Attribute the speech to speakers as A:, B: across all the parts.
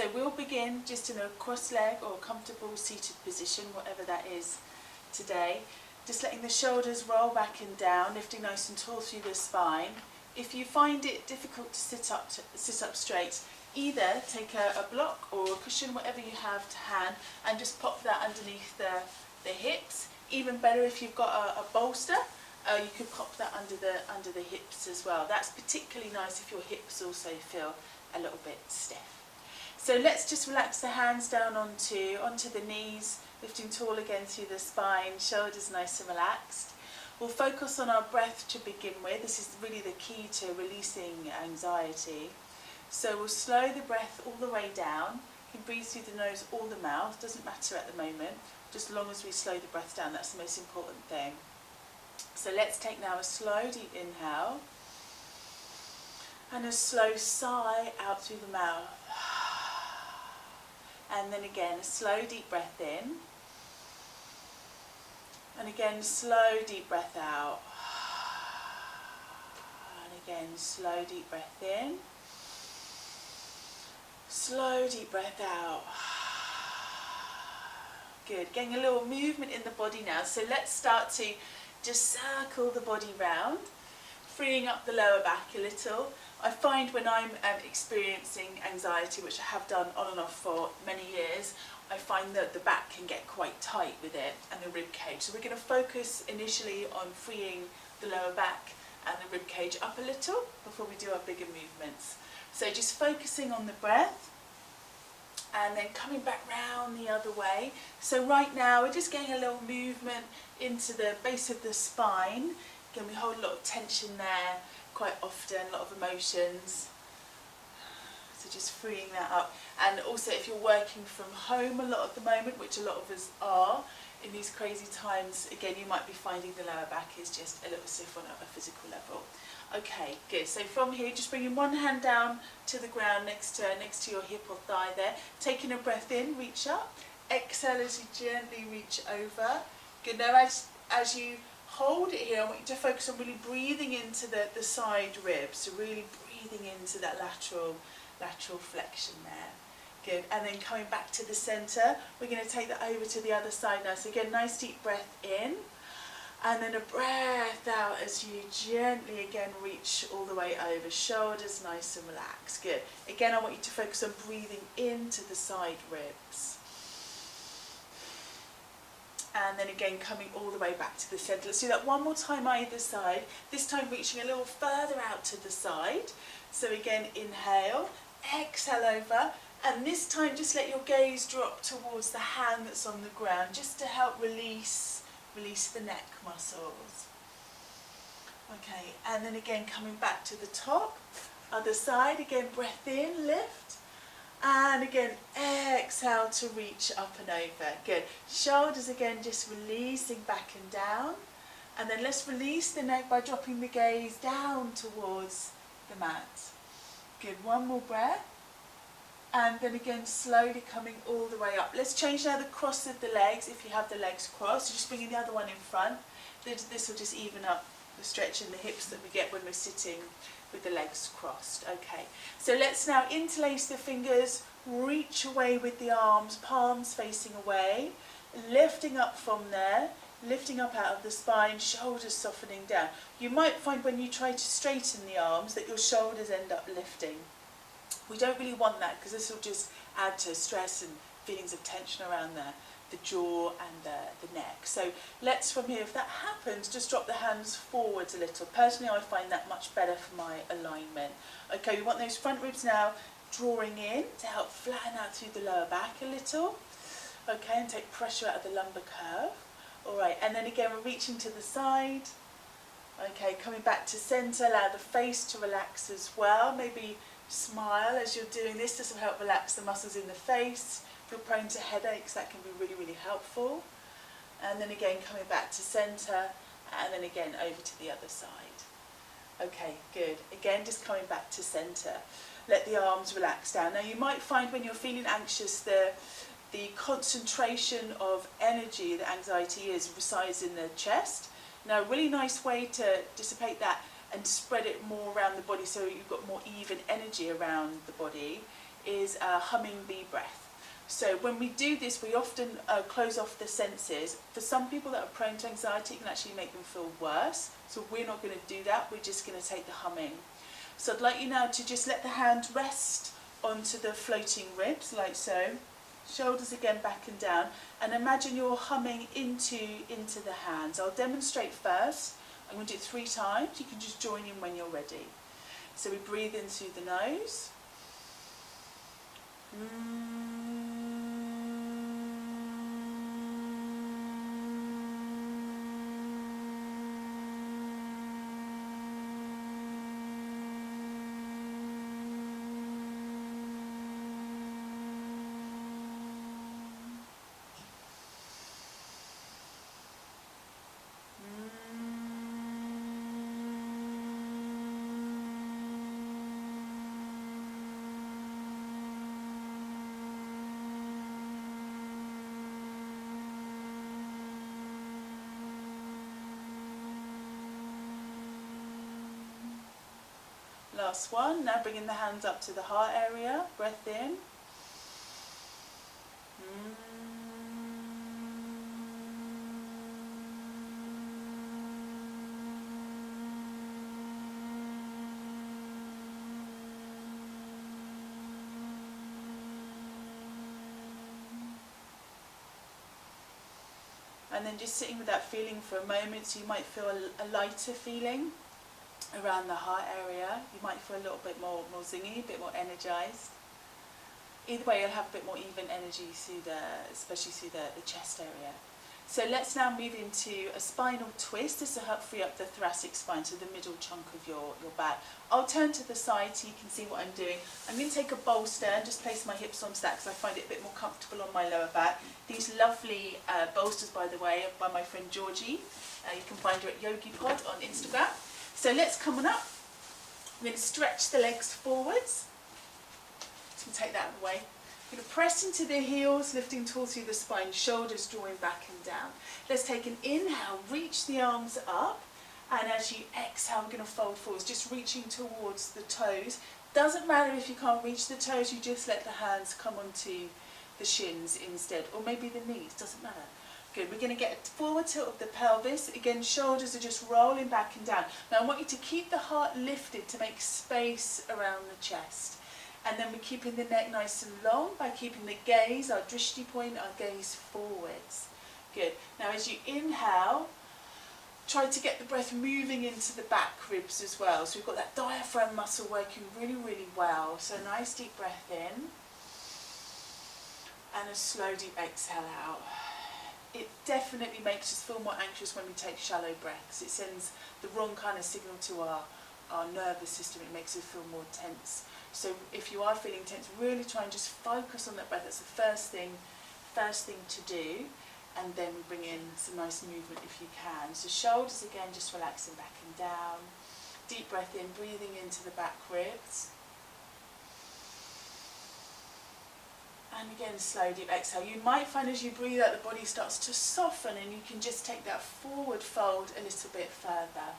A: So we'll begin just in a cross leg or comfortable seated position, whatever that is today. Just letting the shoulders roll back and down, lifting nice and tall through the spine. If you find it difficult to sit up straight, either take a block or a cushion, whatever you have to hand, and just pop that underneath the hips. Even better if you've got a bolster, you could pop that under the hips as well. That's particularly nice if your hips also feel a little bit stiff. So let's just relax the hands down onto the knees, lifting tall again through the spine, shoulders nice and relaxed. We'll focus on our breath to begin with. This is really the key to releasing anxiety. So we'll slow the breath all the way down. You can breathe through the nose or the mouth, doesn't matter at the moment, just as long as we slow the breath down, that's the most important thing. So let's take now a slow deep inhale and a slow sigh out through the mouth. And then again, a slow deep breath in. And again, slow deep breath out. And again, slow deep breath in. Slow deep breath out. Good. Getting a little movement in the body now. So let's start to just circle the body round, freeing up the lower back a little. I find when I'm experiencing anxiety, which I have done on and off for many years, I find that the back can get quite tight with it and the rib cage. So we're going to focus initially on freeing the lower back and the rib cage up a little before we do our bigger movements. So just focusing on the breath and then coming back round the other way. So right now we're just getting a little movement into the base of the spine. Again, we hold a lot of tension there quite often, a lot of emotions. So just freeing that up. And also if you're working from home a lot at the moment, which a lot of us are, in these crazy times, again, you might be finding the lower back is just a little stiff on a physical level. Okay, good. So from here, just bringing one hand down to the ground next to your hip or thigh there. Taking a breath in, reach up. Exhale as you gently reach over. Good. Now as you hold it here, I want you to focus on really breathing into the side ribs. So really breathing into that lateral flexion there. Good. And then coming back to the centre, we're going to take that over to the other side now. So again, nice deep breath in. And then a breath out as you gently again reach all the way over. Shoulders nice and relaxed. Good. Again, I want you to focus on breathing into the side ribs. And then again coming all the way back to the centre. Let's do that one more time either side. This time reaching a little further out to the side. So again, inhale, exhale over. And this time just let your gaze drop towards the hand that's on the ground, just to help release the neck muscles. Okay, and then again coming back to the top, other side, again breath in, lift, and again exhale to reach up and over. Good. Shoulders again just releasing back and down, and then let's release the neck by dropping the gaze down towards the mat. Good. One more breath. And then again slowly coming all the way up. Let's change now the cross of the legs if you have the legs crossed. So just bringing the other one in front. This will just even up the stretch in the hips that we get when we're sitting with the legs crossed. Okay, so let's now interlace the fingers, reach away with the arms, palms facing away, lifting up from there, lifting up out of the spine, shoulders softening down. You might find when you try to straighten the arms that your shoulders end up lifting. We don't really want that because this will just add to stress and feelings of tension around the jaw and the neck. So let's from here, if that happens, just drop the hands forwards a little. Personally, I find that much better for my alignment. Okay, we want those front ribs now drawing in to help flatten out through the lower back a little. Okay, and take pressure out of the lumbar curve. All right, and then again, we're reaching to the side. Okay, coming back to centre, allow the face to relax as well. Maybe smile as you're doing this. This will help relax the muscles in the face. If you're prone to headaches, that can be really, really helpful. And then again, coming back to centre, and then again over to the other side. Okay, good. Again, just coming back to centre. Let the arms relax down. Now, you might find when you're feeling anxious, the concentration of energy that anxiety resides in the chest. Now, a really nice way to dissipate that and spread it more around the body so you've got more even energy around the body is a humming bee breath. So when we do this, we often close off the senses. For some people that are prone to anxiety, it can actually make them feel worse. So we're not going to do that, we're just going to take the humming. So I'd like you now to just let the hand rest onto the floating ribs, like so. Shoulders again back and down. And imagine you're humming into the hands. I'll demonstrate first. I'm going to do it 3 times. You can just join in when you're ready. So we breathe in through the nose. Last one. Now bringing the hands up to the heart area. Breath in. And then just sitting with that feeling for a moment, so you might feel a lighter feeling around the heart area. You might feel a little bit more zingy, a bit more energized. Either way, you'll have a bit more even energy through especially through the chest area. So let's now move into a spinal twist. This will help free up the thoracic spine, so the middle chunk of your back. I'll turn to the side so you can see what I'm doing. I'm going to take a bolster and just place my hips on that because I find it a bit more comfortable on my lower back. These lovely bolsters, by the way, are by my friend Georgie. You can find her at YogiPod on Instagram. So let's come on up. I'm going to stretch the legs forwards. So we'll take that out of the way. I'm going to press into the heels, lifting tall through the spine, shoulders drawing back and down. Let's take an inhale, reach the arms up, and as you exhale, we're going to fold forwards, just reaching towards the toes. Doesn't matter if you can't reach the toes, you just let the hands come onto the shins instead, or maybe the knees, doesn't matter. Good, we're going to get a forward tilt of the pelvis. Again, shoulders are just rolling back and down. Now I want you to keep the heart lifted to make space around the chest. And then we're keeping the neck nice and long by keeping the gaze, our drishti point, our gaze forwards. Good. Now as you inhale, try to get the breath moving into the back ribs as well. So we've got that diaphragm muscle working really, really well. So nice deep breath in. And a slow deep exhale out. It definitely makes us feel more anxious when we take shallow breaths. It sends the wrong kind of signal to our nervous system. It makes us feel more tense. So if you are feeling tense, really try and just focus on that breath. That's the first thing to do. And then we bring in some nice movement if you can. So shoulders again, just relaxing back and down. Deep breath in, breathing into the back ribs. And again, slow deep exhale. You might find as you breathe out, the body starts to soften and you can just take that forward fold a little bit further.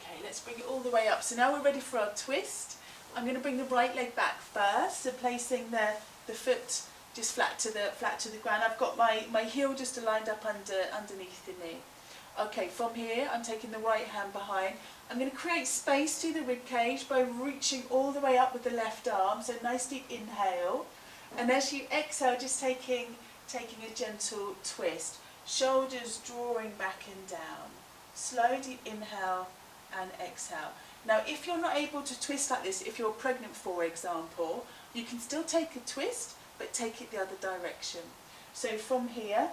A: Okay, let's bring it all the way up. So now we're ready for our twist. I'm going to bring the right leg back first, so placing the foot just flat to the ground. I've got my heel just aligned up underneath the knee. Okay, from here I'm taking the right hand behind. I'm going to create space through the rib cage by reaching all the way up with the left arm. So nice deep inhale, and as you exhale, just taking a gentle twist. Shoulders drawing back and down. Slow deep inhale and exhale. Now if you're not able to twist like this, if you're pregnant for example, you can still take a twist, but take it the other direction. So from here,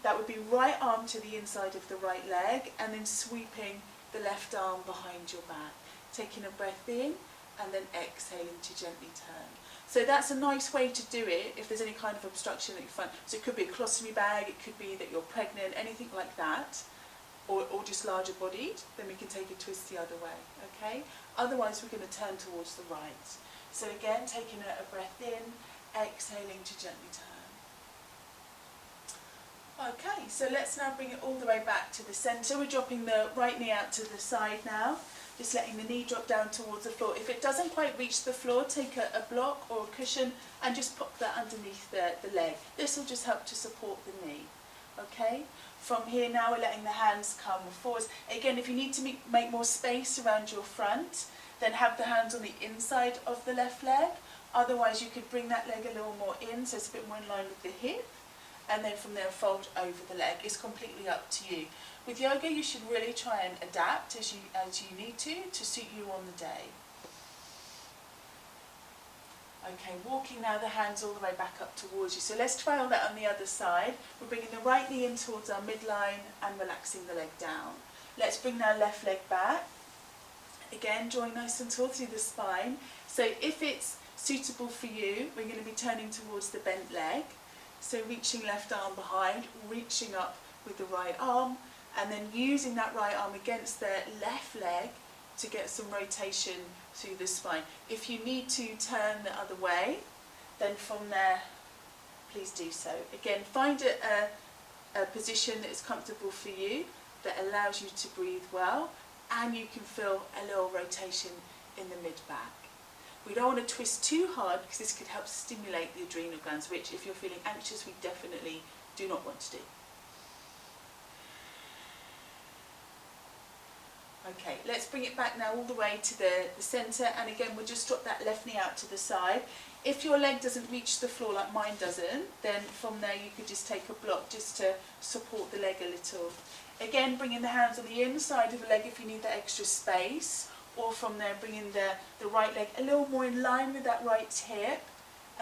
A: that would be right arm to the inside of the right leg and then sweeping the left arm behind your back. Taking a breath in and then exhaling to gently turn. So that's a nice way to do it if there's any kind of obstruction that you find. So it could be a colostomy bag, it could be that you're pregnant, anything like that. Or just larger bodied, then we can take a twist the other way, okay? Otherwise we're going to turn towards the right. So again, taking a breath in, exhaling to gently turn. Okay, so let's now bring it all the way back to the centre. We're dropping the right knee out to the side now. just letting the knee drop down towards the floor. If it doesn't quite reach the floor, take a block or a cushion and just pop that underneath the leg. This will just help to support the knee. Okay? From here now we're letting the hands come forwards. Again, if you need to make more space around your front, then have the hands on the inside of the left leg. Otherwise you could bring that leg a little more in, so it's a bit more in line with the hip. And then from there fold over the leg. It's completely up to you. With yoga you should really try and adapt as you need to suit you on the day. Okay, walking now the hands all the way back up towards you. So let's try all that on the other side. We're bringing the right knee in towards our midline and relaxing the leg down. Let's bring now left leg back. Again, drawing nice and tall through the spine. So if it's suitable for you, we're going to be turning towards the bent leg. So reaching left arm behind, reaching up with the right arm, and then using that right arm against the left leg to get some rotation through the spine. If you need to turn the other way, then from there, please do so. Again, find a position that is comfortable for you, that allows you to breathe well, and you can feel a little rotation in the mid-back. We don't want to twist too hard because this could help stimulate the adrenal glands, which if you're feeling anxious, we definitely do not want to do. Okay, let's bring it back now all the way to the centre, and again we'll just drop that left knee out to the side. If your leg doesn't reach the floor like mine doesn't, then from there you could just take a block just to support the leg a little. Again, bringing the hands on the inside of the leg if you need that extra space, or from there bringing the right leg a little more in line with that right hip,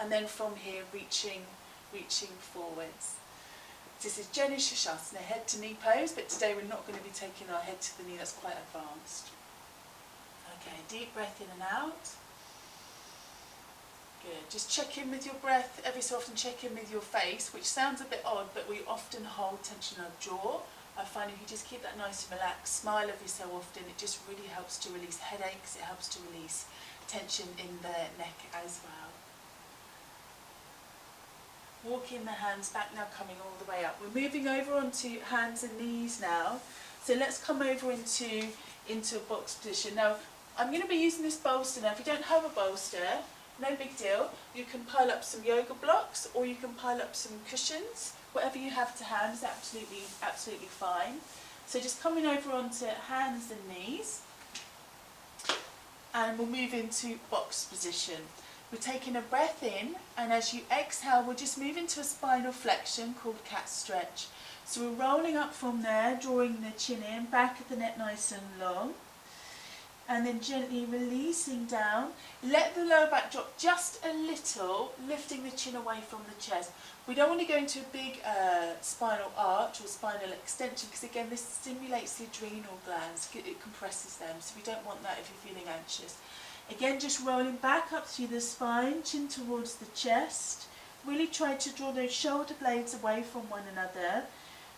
A: and then from here reaching forwards. This is Jani Shasana, head to knee pose, but today we're not going to be taking our head to the knee, that's quite advanced. Okay, deep breath in and out. Good, just check in with your breath, every so often check in with your face, which sounds a bit odd, but we often hold tension in our jaw. I find if you just keep that nice and relaxed, smile every so often, it just really helps to release headaches, it helps to release tension in the neck as well. Walking the hands back now, coming all the way up. We're moving over onto hands and knees now. So let's come over into a box position. Now, I'm going to be using this bolster now. If you don't have a bolster, no big deal. You can pile up some yoga blocks or you can pile up some cushions. Whatever you have to hand is absolutely fine. So just coming over onto hands and knees. And we'll move into box position. We're taking a breath in, and as you exhale, we'll just move into a spinal flexion called cat stretch. So we're rolling up from there, drawing the chin in, back of the neck nice and long, and then gently releasing down. Let the lower back drop just a little, lifting the chin away from the chest. We don't want to go into a big spinal arch or spinal extension, because again, this stimulates the adrenal glands, it compresses them, so we don't want that if you're feeling anxious. Again, just rolling back up through the spine, chin towards the chest. Really try to draw those shoulder blades away from one another,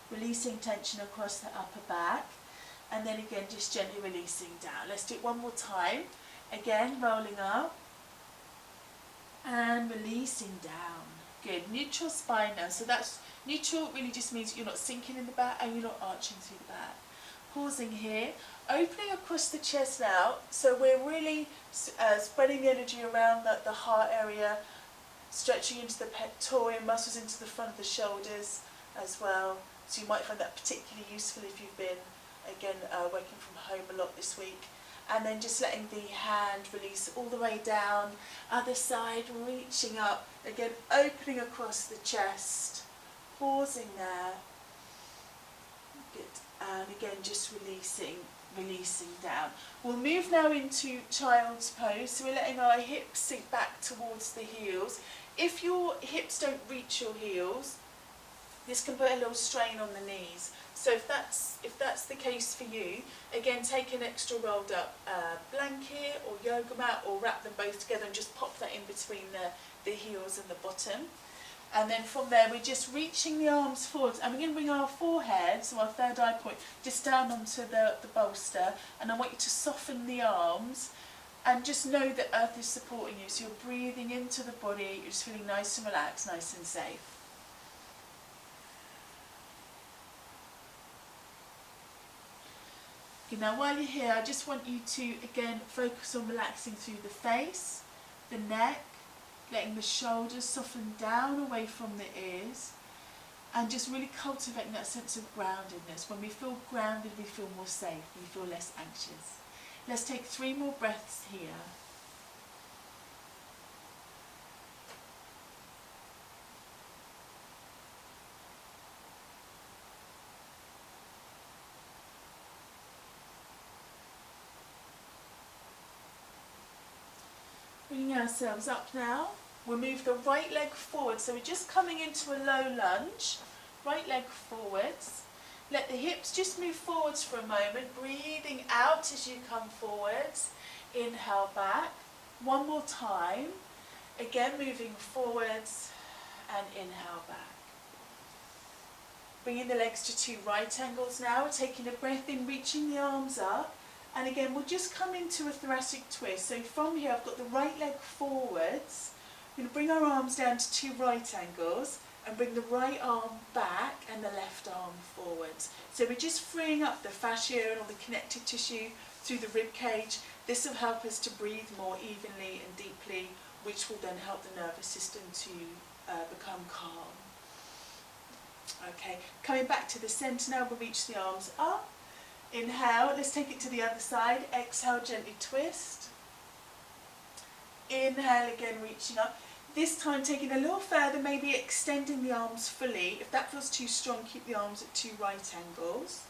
A: releasing tension across the upper back. And then again, just gently releasing down. Let's do it one more time. Again, rolling up and releasing down. Good, neutral spine now. So that's neutral, really just means you're not sinking in the back and you're not arching through the back. Pausing here, opening across the chest now, so we're really spreading the energy around the heart area, stretching into the pectoral muscles, into the front of the shoulders as well. So you might find that particularly useful if you've been, again, working from home a lot this week. And then just letting the hand release all the way down, other side, reaching up, again opening across the chest, pausing there. Good. And again, just releasing down. We'll move now into child's pose. So we're letting our hips sink back towards the heels. If your hips don't reach your heels, this can put a little strain on the knees. So if that's the case for you, again, take an extra rolled up blanket or yoga mat, or wrap them both together and just pop that in between the heels and the bottom. And then from there, we're just reaching the arms forwards, and we're going to bring our forehead, so our third eye point, just down onto the bolster. And I want you to soften the arms, and just know that Earth is supporting you. So you're breathing into the body, you're just feeling nice and relaxed, nice and safe. Okay, now while you're here, I just want you to again focus on relaxing through the face, the neck, letting the shoulders soften down away from the ears, and just really cultivating that sense of groundedness. When we feel grounded, we feel more safe, we feel less anxious. Let's take 3 more breaths here. Bringing ourselves up now. We'll move the right leg forward. So we're just coming into a low lunge. Right leg forwards. Let the hips just move forwards for a moment. Breathing out as you come forwards. Inhale back. One more time. Again moving forwards and inhale back. Bringing the legs to 2 right angles now. We're taking a breath in, reaching the arms up. And again, we'll just come into a thoracic twist. So from here, I've got the right leg forwards. We're going to bring our arms down to 2 right angles and bring the right arm back and the left arm forwards. So we're just freeing up the fascia and all the connective tissue through the rib cage. This will help us to breathe more evenly and deeply, which will then help the nervous system to become calm. Okay, coming back to the centre now, we'll reach the arms up. Inhale, let's take it to the other side. Exhale, gently twist. Inhale again, reaching up. This time taking a little further, maybe extending the arms fully. If that feels too strong, keep the arms at 2 right angles.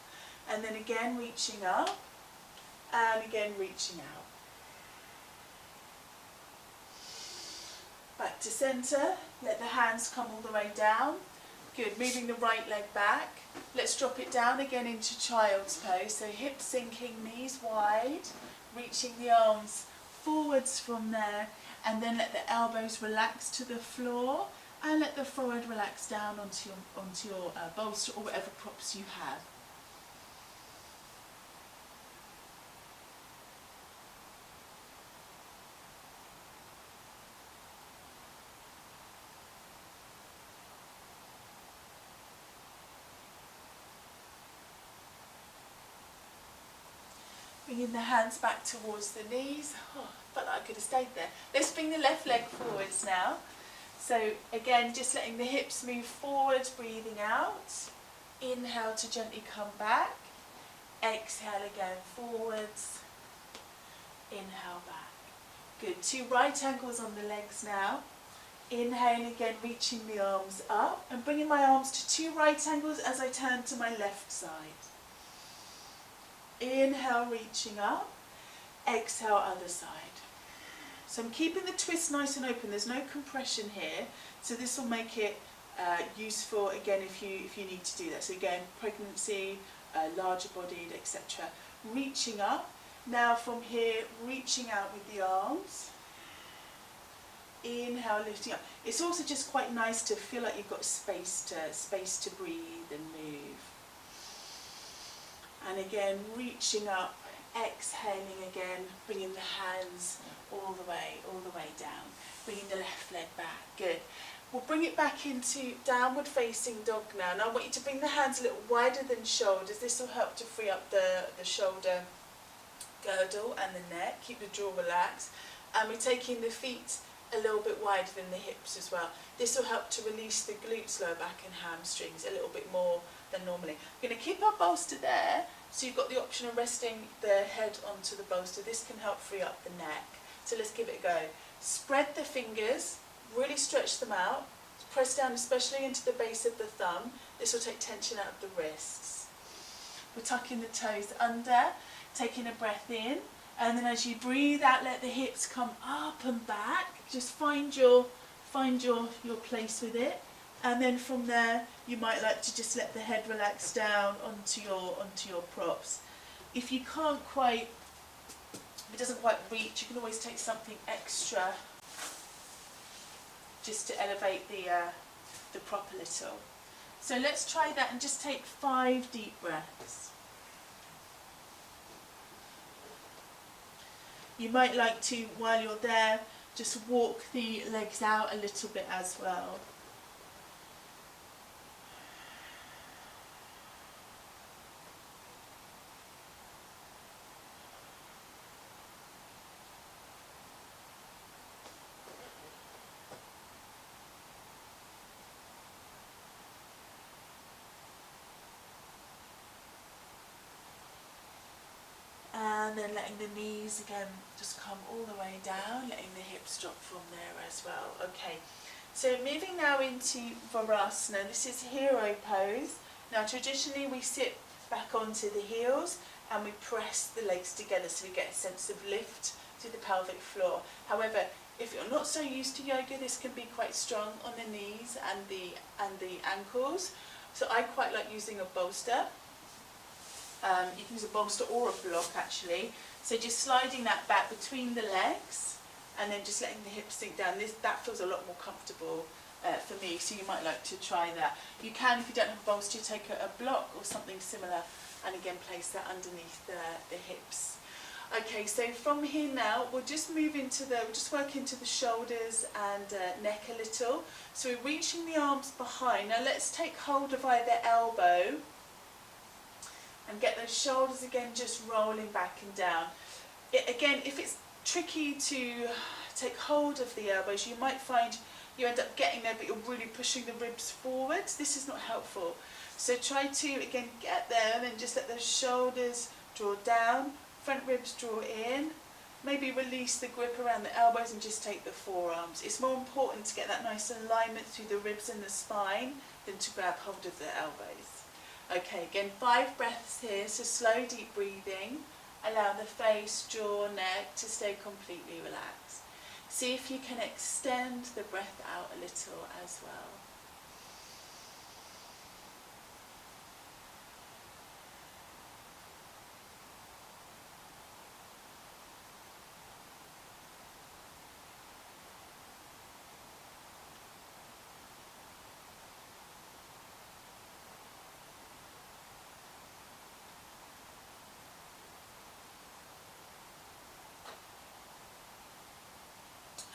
A: And then again, reaching up. And again, reaching out. Back to centre. Let the hands come all the way down. Good, moving the right leg back. Let's drop it down again into child's pose. So hips sinking, knees wide, reaching the arms forwards from there, and then let the elbows relax to the floor and let the forehead relax down onto your bolster or whatever props you have. Bringing the hands back towards the knees. Oh, felt like I could have stayed there. Let's bring the left leg forwards now. So again, just letting the hips move forward, breathing out. Inhale to gently come back. Exhale again, forwards. Inhale back. Good. 2 right angles on the legs now. Inhaling again, reaching the arms up and bringing my arms to 2 right angles as I turn to my left side. Inhale, reaching up. Exhale, other side. So I'm keeping the twist nice and open. There's no compression here, so this will make it useful again if you need to do that. So again, pregnancy, larger bodied, etc. Reaching up. Now from here, reaching out with the arms. Inhale, lifting up. It's also just quite nice to feel like you've got space to breathe and move. And again, reaching up, exhaling again, bringing the hands all the way down. Bringing the left leg back. Good. We'll bring it back into downward facing dog now. Now I want you to bring the hands a little wider than shoulders. This will help to free up the shoulder girdle and the neck. Keep the jaw relaxed. And we're taking the feet a little bit wider than the hips as well. This will help to release the glutes, lower back and hamstrings a little bit more than normally. We're going to keep our bolster there, so you've got the option of resting the head onto the bolster. This can help free up the neck. So let's give it a go. Spread the fingers, really stretch them out, press down especially into the base of the thumb. This will take tension out of the wrists. We're tucking the toes under, taking a breath in, and then as you breathe out, let the hips come up and back. Just find your place with it. And then from there, you might like to just let the head relax down onto your props. If you can't quite, if it doesn't quite reach, you can always take something extra just to elevate the prop a little. So let's try that and just take 5 deep breaths. You might like to, while you're there, just walk the legs out a little bit as well. letting the knees again just come all the way down, letting the hips drop from there as well. Okay, so moving now into Virasana. This is hero pose. Now traditionally we sit back onto the heels and we press the legs together so we get a sense of lift to the pelvic floor. However, if you're not so used to yoga, this can be quite strong on the knees and the ankles. So I quite like using a bolster. You can use a bolster or a block actually. So just sliding that back between the legs and then just letting the hips sink down. That feels a lot more comfortable for me, so you might like to try that. You can, if you don't have a bolster, take a block or something similar and again place that underneath the hips. Okay, so from here now, we'll just work into the shoulders and neck a little. So we're reaching the arms behind. Now let's take hold of either elbow and get those shoulders again just rolling back and down. Again, if it's tricky to take hold of the elbows, you might find you end up getting there but you're really pushing the ribs forwards. This is not helpful. So try to, again, get there and then just let those shoulders draw down, front ribs draw in, maybe release the grip around the elbows and just take the forearms. It's more important to get that nice alignment through the ribs and the spine than to grab hold of the elbows. Okay, again, 5 breaths here, so slow, deep breathing. Allow the face, jaw, neck to stay completely relaxed. See if you can extend the breath out a little as well.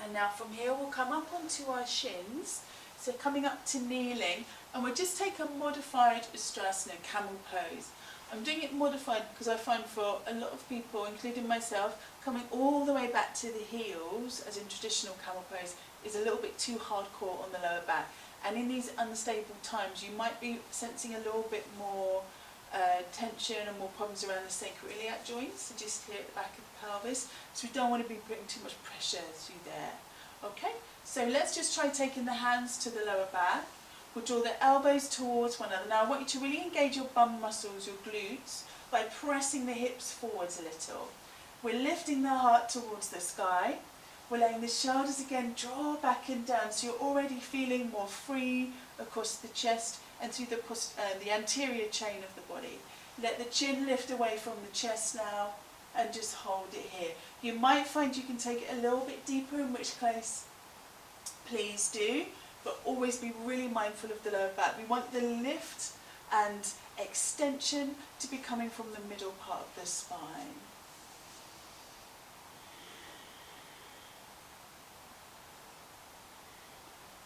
A: And now from here we'll come up onto our shins, so coming up to kneeling, and we'll just take a modified Ustrasana, camel pose. I'm doing it modified because I find for a lot of people, including myself, coming all the way back to the heels, as in traditional camel pose, is a little bit too hardcore on the lower back. And in these unstable times you might be sensing a little bit more tension and more problems around the sacroiliac joints, so just here at the back of the pelvis, so we don't want to be putting too much pressure through there. Okay, so let's just try taking the hands to the lower back. We'll draw the elbows towards one another. Now I want you to really engage your bum muscles, your glutes, by pressing the hips forwards a little. We're lifting the heart towards the sky. We're letting the shoulders again draw back and down, so you're already feeling more free across the chest and through the anterior chain of the body. Let the chin lift away from the chest now and just hold it here. You might find you can take it a little bit deeper, in which case please do, but always be really mindful of the lower back. We want the lift and extension to be coming from the middle part of the spine.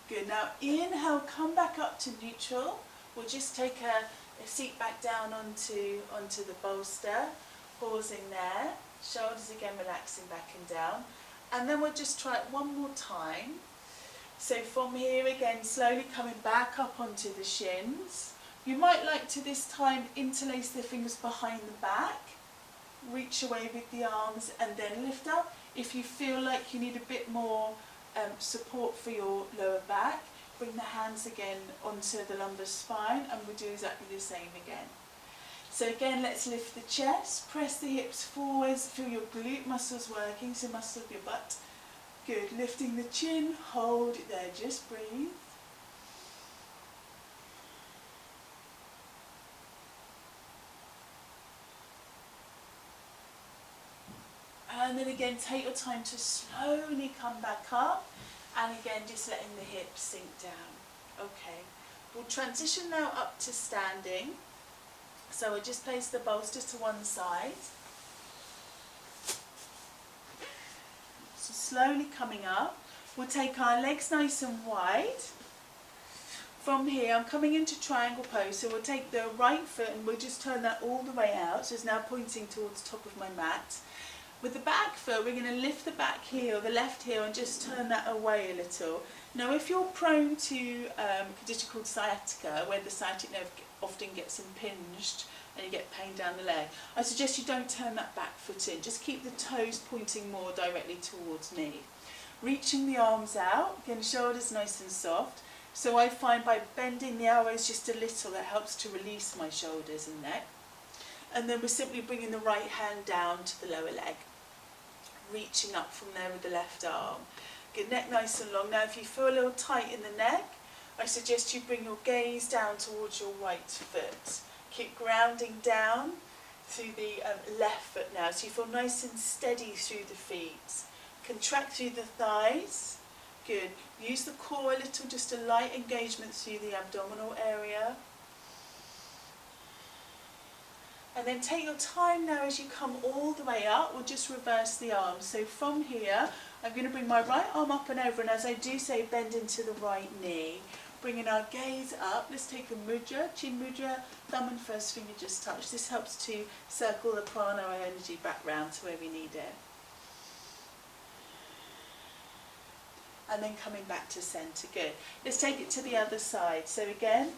A: Good, now inhale, come back up to neutral. We'll just take a seat back down onto the bolster, pausing there, shoulders again relaxing back and down. And then we'll just try it one more time. So from here again, slowly coming back up onto the shins. You might like to this time interlace the fingers behind the back, reach away with the arms and then lift up. If you feel like you need a bit more support for your lower back, bring the hands again onto the lumbar spine and we'll do exactly the same again. So again, let's lift the chest, press the hips forwards, feel your glute muscles working, so muscle of your butt. Good, lifting the chin, hold it there, just breathe. And then again, take your time to slowly come back up, and again, just letting the hips sink down. Okay, we'll transition now up to standing. So we'll just place the bolster to one side. So slowly coming up, we'll take our legs nice and wide. From here, I'm coming into triangle pose, so we'll take the right foot and we'll just turn that all the way out, so it's now pointing towards the top of my mat. With the back foot, we're going to lift the back heel, the left heel, and just turn that away a little. Now, if you're prone to a condition called sciatica, where the sciatic nerve often gets impinged and you get pain down the leg, I suggest you don't turn that back foot in. Just keep the toes pointing more directly towards me. Reaching the arms out, again, shoulders nice and soft. So I find by bending the elbows just a little, that helps to release my shoulders and neck. And then we're simply bringing the right hand down to the lower leg. Reaching up from there with the left arm. Get neck nice and long. Now if you feel a little tight in the neck, I suggest you bring your gaze down towards your right foot. Keep grounding down through the left foot now, so you feel nice and steady through the feet. Contract through the thighs. Good. Use the core a little, just a light engagement through the abdominal area. And then take your time now as you come all the way up. We'll just reverse the arms. So from here, I'm going to bring my right arm up and over, and as I do so, bend into the right knee. Bringing our gaze up, let's take a mudra, chin mudra, thumb and first finger just touch. This helps to circle the prana energy back round to where we need it. And then coming back to centre, good. Let's take it to the other side. So again,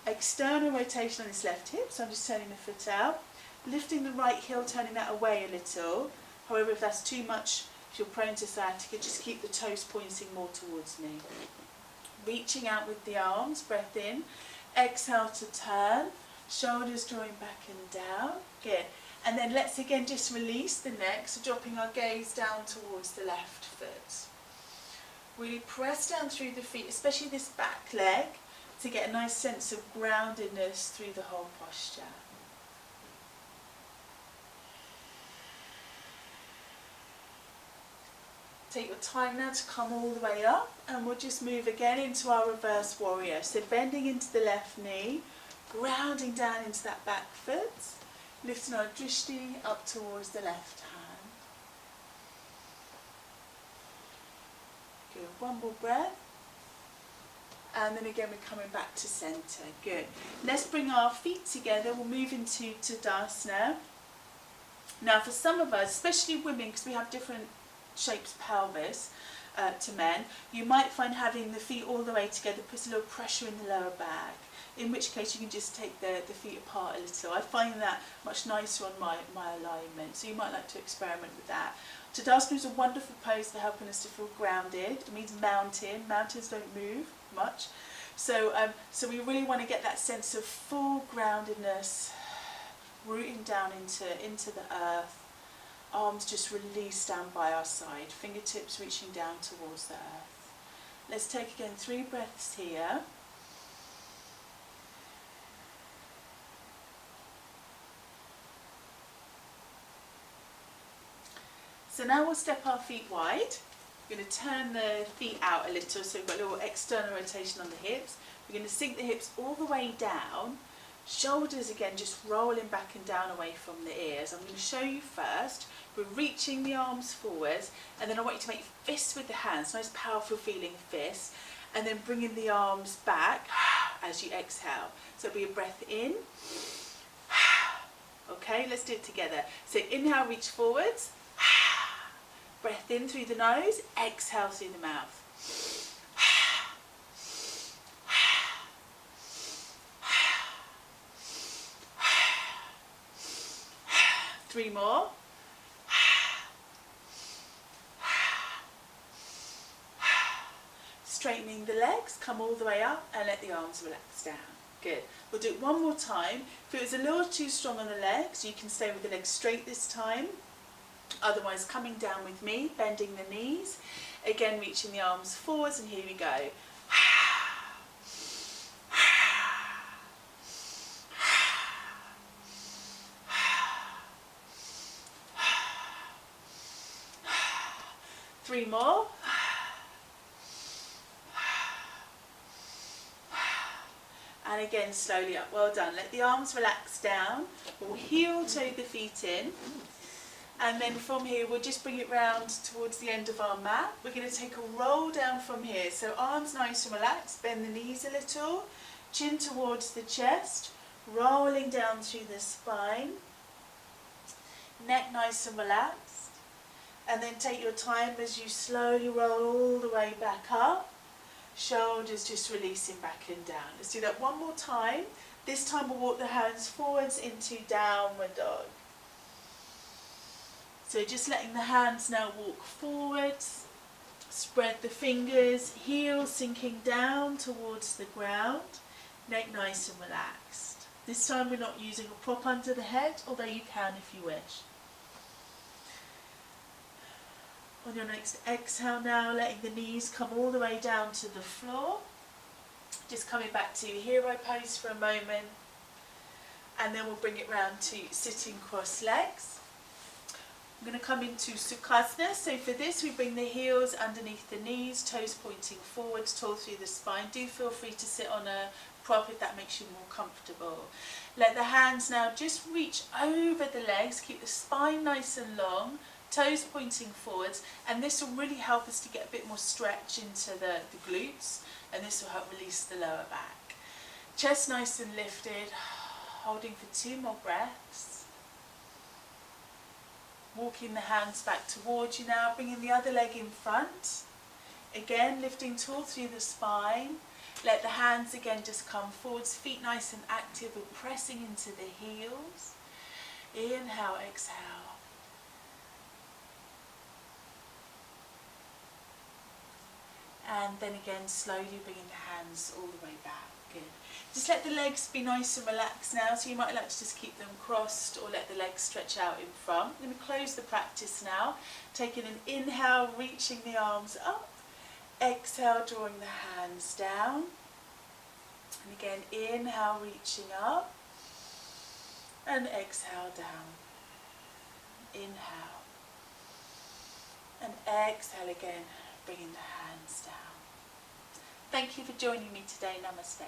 A: external rotation on this left hip, so I'm just turning the foot out. Lifting the right heel, turning that away a little. However, if that's too much, if you're prone to sciatica, just keep the toes pointing more towards me. Reaching out with the arms, breath in. Exhale to turn, shoulders drawing back and down. Good. And then let's again just release the neck, so dropping our gaze down towards the left foot. Really press down through the feet, especially this back leg, to get a nice sense of groundedness through the whole posture. Take your time now to come all the way up, and we'll just move again into our reverse warrior. So bending into the left knee, grounding down into that back foot, lifting our drishti up towards the left hand. Good, one more breath. And then again we're coming back to centre. Good. Let's bring our feet together. We'll move into Tadasana. Now for some of us, especially women, because we have different shapes of pelvis to men, you might find having the feet all the way together puts a little pressure in the lower back, in which case you can just take the feet apart a little. I find that much nicer on my alignment, so you might like to experiment with that. Tadasana is a wonderful pose for helping us to feel grounded. It means mountain. Mountains don't move much. So we really want to get that sense of full groundedness, rooting down into the earth. Arms just released down by our side, fingertips reaching down towards the earth. Let's take again 3 breaths here. So now we'll step our feet wide. We're going to turn the feet out a little, so we've got a little external rotation on the hips. We're going to sink the hips all the way down. Shoulders again just rolling back and down away from the ears. I'm going to show you first. We're reaching the arms forwards, and then I want you to make fists with the hands, nice powerful feeling fists, and then bringing the arms back as you exhale. So it'll be a breath in. Okay, let's do it together. So inhale, reach forwards. Breath in through the nose, exhale through the mouth. 3 more. Straightening the legs, come all the way up and let the arms relax down. Good. We'll do it one more time. If it was a little too strong on the legs, you can stay with the legs straight this time. Otherwise, coming down with me, bending the knees. Again, reaching the arms forwards, and here we go. 3 more. And again, slowly up. Well done. Let the arms relax down. We'll heel toe the feet in. And then from here, we'll just bring it round towards the end of our mat. We're going to take a roll down from here. So arms nice and relaxed. Bend the knees a little. Chin towards the chest. Rolling down through the spine. Neck nice and relaxed. And then take your time as you slowly roll all the way back up. Shoulders just releasing back and down. Let's do that one more time. This time we'll walk the hands forwards into downward dog. So just letting the hands now walk forwards. Spread the fingers, heels sinking down towards the ground. Neck nice and relaxed. This time we're not using a prop under the head, although you can if you wish. On your next exhale now, letting the knees come all the way down to the floor. Just coming back to hero pose for a moment. And then we'll bring it round to sitting cross legs. I'm going to come into Sukhasana. So for this we bring the heels underneath the knees, toes pointing forwards, tall through the spine. Do feel free to sit on a prop if that makes you more comfortable. Let the hands now just reach over the legs, keep the spine nice and long, toes pointing forwards, and this will really help us to get a bit more stretch into the glutes, and this will help release the lower back. Chest nice and lifted, holding for 2 more breaths. Walking the hands back towards you now, bringing the other leg in front. Again, lifting tall through the spine. Let the hands again just come forwards, feet nice and active, we're pressing into the heels. Inhale, exhale. And then again, slowly bringing the hands all the way back. Good. Just let the legs be nice and relaxed now, so you might like to just keep them crossed or let the legs stretch out in front. Let me close the practice now. Taking an inhale, reaching the arms up. Exhale, drawing the hands down. And again, inhale, reaching up. And exhale, down. Inhale. And exhale again, bringing the hands down. Thank you for joining me today. Namaste.